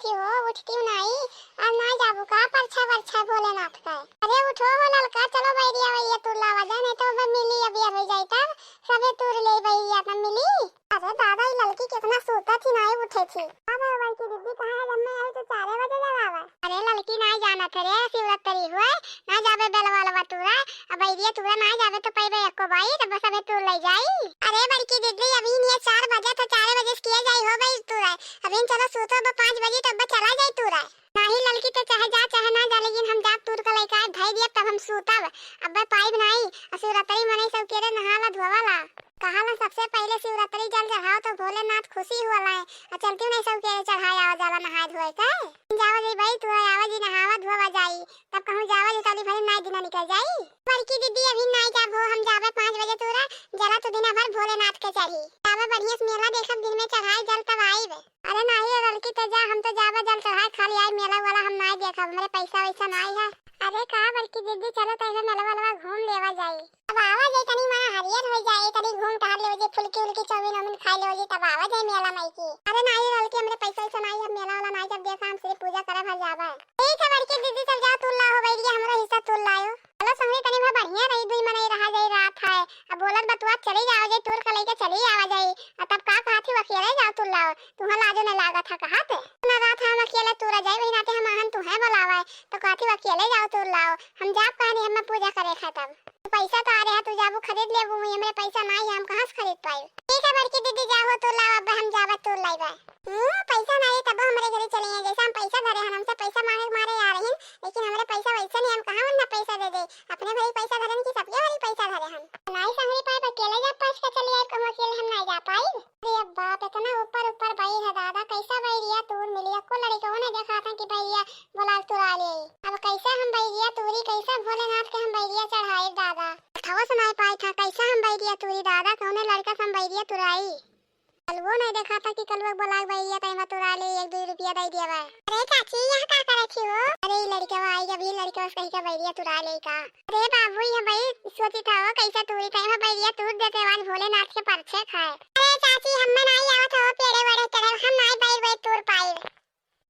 थी हो, उठती हूँ नहीं। अब ना जाबू का परछा परछा भोलेनाथ का। अरे उठो हो ललका, चलो बैरिया भैया तू लावा जा, नहीं तो मैं मिली अभी हो जाई तब सबे तूर ले भैया ना मिली। अरे दादा ये लड़की कितना सोता थी नहीं उठे थी। अब भाई की दीदी कहाँ है, जब मैं आई तो 4 बजे जब आवा। अरे लड़की नहीं जाना थे रे, शिवरात्रि हुए ना जाबे बेलवालवा तूरा। अब बैरिया तूरा ना जाबे तो पैबे एको भाई तब सबे तूर ले जाई। अरे बड़की दीदी अभी नहीं 4 बजे तो 4 बजे किया जाई हो भाई तूरा। अभी चलो सोतो 5 बजे तब चला जाई तूरा। नहीं लड़की तो चाहे जा चाहे ना जा, लेकिन हम जाब तूर का लइका धई दिया तब हम सूतब। अब पाइब नहीं शिवरात्रि मने सब केरे नहाला धोवाला। कहाला सबसे पहले शिवरात्रि जल चढ़ाओ तो भोलेनाथ खुशी हुआ है। चलती नहीं सब केरे चढ़ाया आवा जाला नहाय धोए का। जावा जी भाई तू आवा जी नहावा धोवा जाई तब कहूं जावा जी तली भाई नाई दिन निकल जाई। बड़की दीदी अभी नहीं जाब हो, हम जावे 5 बजे तूरा जला तो दिन भर भोलेनाथ के चढ़ी। जावे बढ़िया से मेला देखब, दिन में चढ़ाई जल तब आईबे। अरे नहीं लड़की तो जा, हम तो जावे जल चढ़ाई खाली आई मेला वाला हम नहीं देखब, हमारे पैसा वैसा नहीं है। अरे का बड़की दीदी चलो तो मेला वाला घूम लेवा जाई। अब आवा जाई तनी मां हरियर हो जाए, तनी घूम टहल ले जे फुलकी उलकी चाउमीन उमीन खा ले जे तब आवा जाई मेला नहीं की। अरे नहीं लड़की हमरे पैसा वैसा नहीं है, मेला वाला नहीं जब देखा हम सिर्फ पूजा करब हर जावा। ठीक है बड़की दीदी सब जा तू ला हो बैरिया हमरा हिस्सा तू लायो। चलो संगे तनी में बढ़िया रही दुई मने रहा जाई रात है। अब बोलत बतुआ चली जाओ जे तूर का लेके चली आवा जाई। तब का कहथी अकेले जाओ तू लाओ, तुम्हां लाजो न लागत है कहत ना रात हम अकेले तूरा जाई वही नाते हम आहन तुहे बुलावे तो कहथी अकेले जाओ तू लाओ। हम जाब कहनी हम पूजा करे खत्म पैसा तो आ रहा तू जाबू खरीद लेबू, हमरे पैसा नहीं हम कहां से खरीद पाई। ठीक है बड़की दीदी जाओ तू लाओ, अब हम जाबे तू लाइबे। पैसा नहीं तब हमरे घरे चलेंगे, जैसे हम पैसा धरे हैं हमसे पैसा मारे आ रहे हैं, लेकिन हमरे पैसा वैसे नहीं हम कहां वरना पैसा दे दे। अपने भाई पैसा धरे कि सबके भाई पैसा धरे हम नहीं संगरी पाए अकेले जा पास का चली आए कहूं अकेले हम नहीं जा पाई। अरे बाप इतना ऊपर ऊपर भाई है दादा, कैसा भैया तूर मिली को लड़की को ने देखा था कि भैया बोला तुरा ले। अब कैसा हम भैया तूरी कैसा भोलेनाथ के हम भैया चढ़ाए दादा थवा सुनाई पाई था, कैसा हम भैया तूरी दादा कौन लड़का हम भैया तुराई। कल वो नहीं देखा था कि कल वो बोला भैया तैमा तुरा ले 1-2 रुपया दे दिया बा। अरे चाची यहां का करे छी हो। अरे लड़का आई जब ये लड़का उसका ही का भैया तुरा ले का। अरे बाबू ये भाई सोची था वो कैसा तूरी तैमा भैया तूर देते वाल भोलेनाथ के परछे खाए। अरे चाची हम नहीं आवत हो पेड़े बड़े चढ़े हम नहीं भाई भाई तूर पाई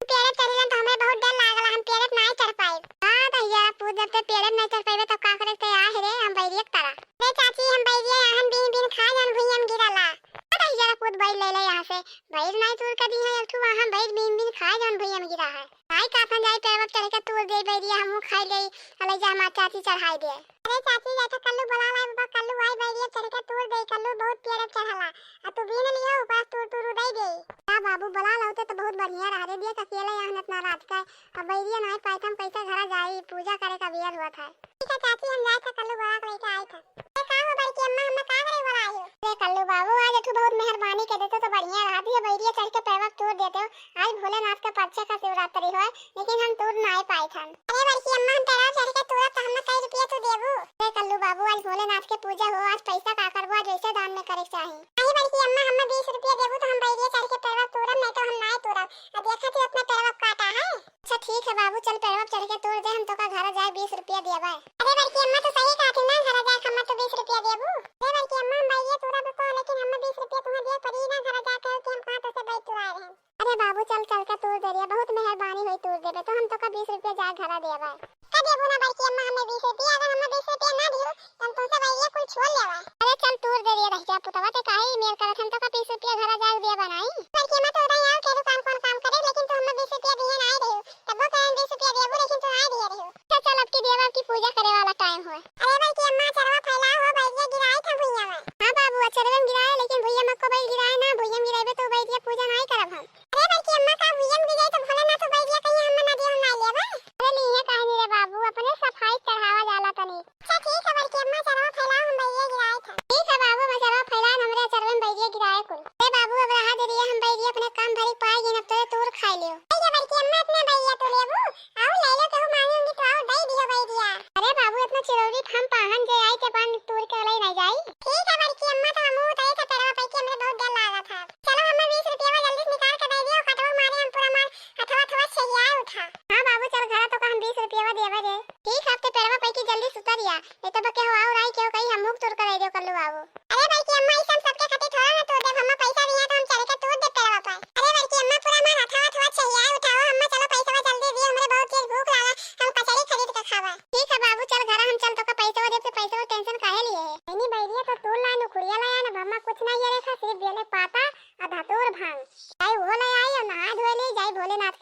पेड़े चढ़े तो हमें बहुत डर लागला, हम पेड़े नहीं चढ़ पाए। हां भैया पूजा पे पेड़े नहीं चढ़ पाए तो का करे ते आ रे हम भैया तारा। अरे चाची हम भैया हम बिन बिन खा जान भैया हम गिराला। अरे जरा खुद भाई ले ले यहां से भाई नहीं तूर का दी है तू वहां भाई बिन बिन खा जान भैया हम गिरा है। भाई काफन जाई पेड़ पर चढ़ के तूर दे भैया हम खाई ले अले जा मा चाची चढ़ाई दे। अरे चाची जैसा कल्लू बुला ला बाबा कल्लू आई भैया चढ़ के तूर दे कल्लू बहुत पेड़ चढ़ला आ तू बिन लियो ऊपर तूर तूर दे दे। हां बाबू बुला लाते तो बहुत बढ़िया रह रे दिया अकेले यहां इतना रात का अब भैया नहीं पाए हम पैसा घर जाई पूजा करे का बियर हुआ था। ठीक है चाची हम जाए था कल्लू बुला के लेके आए थे। ए का हो भाई की अम्मा हम का करे बुलायो। अरे कल्लू बाबू आज तू बहुत मेहरबानी कर देते तो बढ़िया रहा दिया भैया चढ़ के पैवा तोड़ देते हो। आज भोलेनाथ का परछे का शिवरात्रि हो लेकिन हम तोड़ नहीं पाए थे। अरे भाई की अम्मा हम पैवा चढ़ के तोड़ा तो हमने कई रुपया तो देबू। अरे कल्लू बाबू आज भोलेनाथ के पूजा हो आज पैसा का करबो जैसे दान में करे चाहिए। अरे भाई की अम्मा हमें 20 रुपया देबू तो हम भैया चढ़ के पैवा तोड़ब नहीं तो हम नहीं तोड़ब। अब देखा तू अपना पैवा काटा है। अच्छा ठीक है बाबू चल पैवा चढ़ के तोड़ दे हम तो का घर जाए 20 रुपया देबे। अरे भाई की अम्मा तो सही कहा थी ना घर जाए हम तो 20 रुपया देबू। अरे भाई की अम्मा हम भैया तोड़ब को लेकिन हमें 20 रुपया तुम्हें दे पड़ी ना घर जाके कि हम कहां तो से भाई तू आए हैं। अरे बाबू चल चल के तोड़ दे रिया बहुत मेहरबानी हुई तोड़ देबे तो हम तो का 20 रुपया जा घर देबे। का देबू ना भाई की अम्मा हमें 20 रुपया अगर हमें 20 रुपया ना दियो हम तुमसे भैया कुछ छोड़ लेवा। अरे चल तोड़ दे रिया रह जा पुतवा ते काहे मेल करत हम तो का 20 रुपया घर जाए देबे नहीं। भाई की अम्मा तो उड़ा आओ के दुकान कौन काम करे लेकिन तू हमें 20 रुपया दिए ना दे तब वो कहें 20 रुपया देबू लेकिन तू आ दिए रहो। चल चल अब की देवा की पूजा करे वाला टाइम हो। अरे भाई की अम्मा चरवा फैलाओ हो भैया गिराए था भैया में। हां बाबू चरवा गिराए लेकिन भैया मत को भाई गिराए ना भैया गिराबे तो भैया पूजा नहीं करब हम। अरे भाई की अम्मा का भैया गिराए तो भोला ना तो भैया कहीं हम ना दियो ना लेबे। अरे नहीं है काहे रे बाबू अपने सफाई चढ़ावा जाला तनी। अच्छा ठीक है भाई की अम्मा चरवा फैलाओ हम भैया गिराए था। ठीक है बाबू मैं चरवा फैला हमरे चरवे में भैया गिराए कुल। अरे बाबू अब रहा दे रिया हम भैया अपने काम भरी पाएगी न तो तोर खाई लियो। भैया भाई की अम्मा अपने भैया तो लेबू आओ ले लो तो मांगूंगी तो आओ दे दियो भैया। अरे बाबू इतना चिरौरी हम पाहन जे आई के पान तोर के ले नहीं जाई। ठीक है भाई की अम्मा तो हम उठाए थे तेरा पे के हमरे बहुत डर लगा था। चलो हमें 20 रुपया में जल्दी निकाल के दे दियो कटवा मारे हम पूरा मार अथवा अथवा छहिया उठा। हां बाबू चल घर तो का हम 20 रुपया देबे रे। ठीक है ते पेड़वा पे की जल्दी सुतर या नहीं तो बके हो और आई के कहीं हम मुक तोड़ कर दे कल्लू बाबू। अरे भाई की अम्मा ई सब सबके खातिर थोड़ा ना तोड़ दे हम पैसा दिया तो हम चल के तोड़ दे पेड़वा पे। अरे भाई की अम्मा पूरा मार अथवा अथवा छहिया उठाओ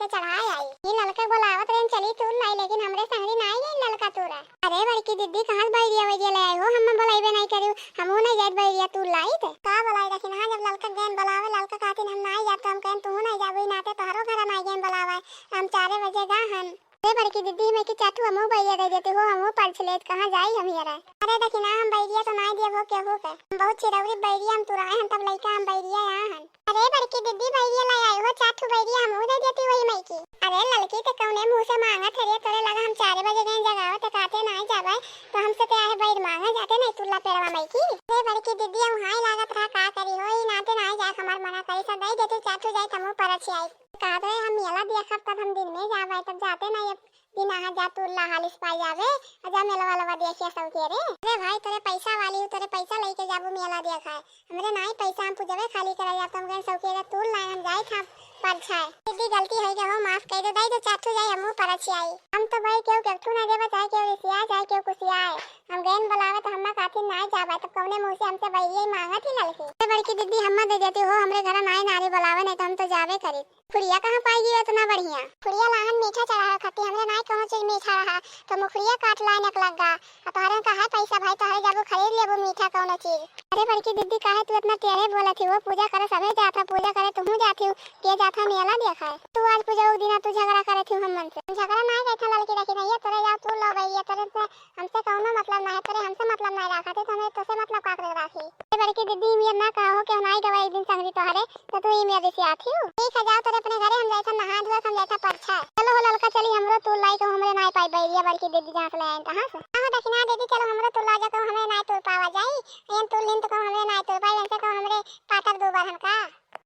पे चढ़ाए आई। ये लड़का बोलावत रहे चली तू नहीं, लेकिन हमरे संगरी नहीं गई लड़का तोरा। अरे बड़की दीदी कहां बैरिया वैरिया ले आई हो, हम बोलाइबे नहीं करियो, हमहू नहीं जात बैरिया तू लाई थे का बोलाई रखिन। हां जब लड़का गैन बोलावे लड़का कहतिन हम नहीं जात, हम कहन तू नहीं जाबई नाते तोहरो घर नहीं गैन बोलावे, हम 4 बजे गाहन। अरे बड़की दीदी मैं की चाटू हमहू बैरिया दे देती हो, हमहू पढ़ लेत कहां जाई हम यार। अरे देखिना हम बैरिया तो नहीं देबो के हो के, हम बहुत चिरौरी बैरिया हम तुराए हन तब लइका हम बैरिया आहन। अरे बड़की दीदी बैरिया ले आई हो, चाटू बैरिया हमहू दे देती वही मई की। अरे लड़की ते कौने मुंह से मांगत है, तोरे लगा हम 4 बजे गए जगाओ ते काते नहीं जावे तो हमसे ते आहे बैर मांगा जाते नहीं तुल्ला पेरवा मई की। अरे बड़की दीदी हम हाई लागत रहा का करी हो, ई नाते नहीं जाए हमार मना करी सा दई देती चाटू जाए तमो परछी आई। कहा तो हम मेला देखब तब हम दिन में जावे, तब जाते नहीं अब दिन आ जा तुल्ला हालिस पाई जावे अजा मेला वाला देखिया सब के रे। अरे भाई तोरे पैसा वाली हो, तोरे पैसा लेके जाबो मेला देखाए, हमरे नहीं पैसा हम पूजबे खाली करा जात हम गए सब के रे तुल लाइन हम जाई था परछाए। दीदी गलती है हो माफ कर दे दई तो चाटू जाई हमहू परछी आई। हम तो भाई केहू केठू ना देबे चाहे केहू रिसिया चाहे केहू कुसियाए, हम गैन बुलावे तो हम्मा काती नहीं जाबे तब कौने मुंह से हमसे बैरिया मांगत ही लड़की। अरे बड़की दीदी हम्मा दे देती हो, हमरे घर नहीं नारी बुलावे नहीं तो हम तो जाबे करी। फुड़िया कहां पाई गई इतना बढ़िया, फुड़िया लाहन मीठा चढ़ा खाती हमरे नहीं कौन चीज मीठा रहा तो मुखड़िया काट लाने लगा, तोहरे का है पैसा भाई तोहरे जाबो खरीद लेबो मीठा कौन चीज। अरे बड़की दीदी काहे तू इतना टेढ़े बोलत ही हो, पूजा करे सबे जाता, पूजा करे तुम जाती हो के जाता मेला देखा है। तू आज पूजा उ दिन तू झगड़ा करे थी हमन से, झगड़ा नहीं बैठा लड़की रखी नहीं है तोरे जाओ तू लो भैया तोरे से हमसे कौनो मतलब नहीं, तोरे हमसे मतलब नहीं रखा थे तो हमें तोसे मतलब का करे राखी। अरे बड़की दीदी मेर ना कहो कि नहीं गवा एक दिन संगरी तोहरे तो तू ई मेरे से आती हो। ठीक है जाओ तोरे अपने घरे, हम जाता नहा धोआ हम जाता परछा। चलो हो लड़का चली हमरो तू लाई तो हमरे नहीं पाई बैरिया बड़की दीदी जहां से ले आइन कहां से। हां दक्षिणा दीदी चलो हमरो तू ला जा को हमें नहीं तोड़ पावा जाई, एन तू लिन तो को हमें नहीं तोड़ पाई, ऐसे को हमरे पाटक दो बार हम का।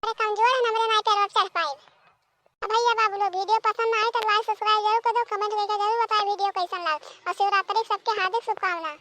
अरे कमजोर है हमरे नहीं पैर चढ़ पाई। भैया बाबू लोग वीडियो पसंद आए तो लाइक सब्सक्राइब जरूर कर दो, कमेंट करके जरूर बताएं वीडियो कैसा लगा और शिवरात्रि सबके हार्दिक शुभकामनाएं।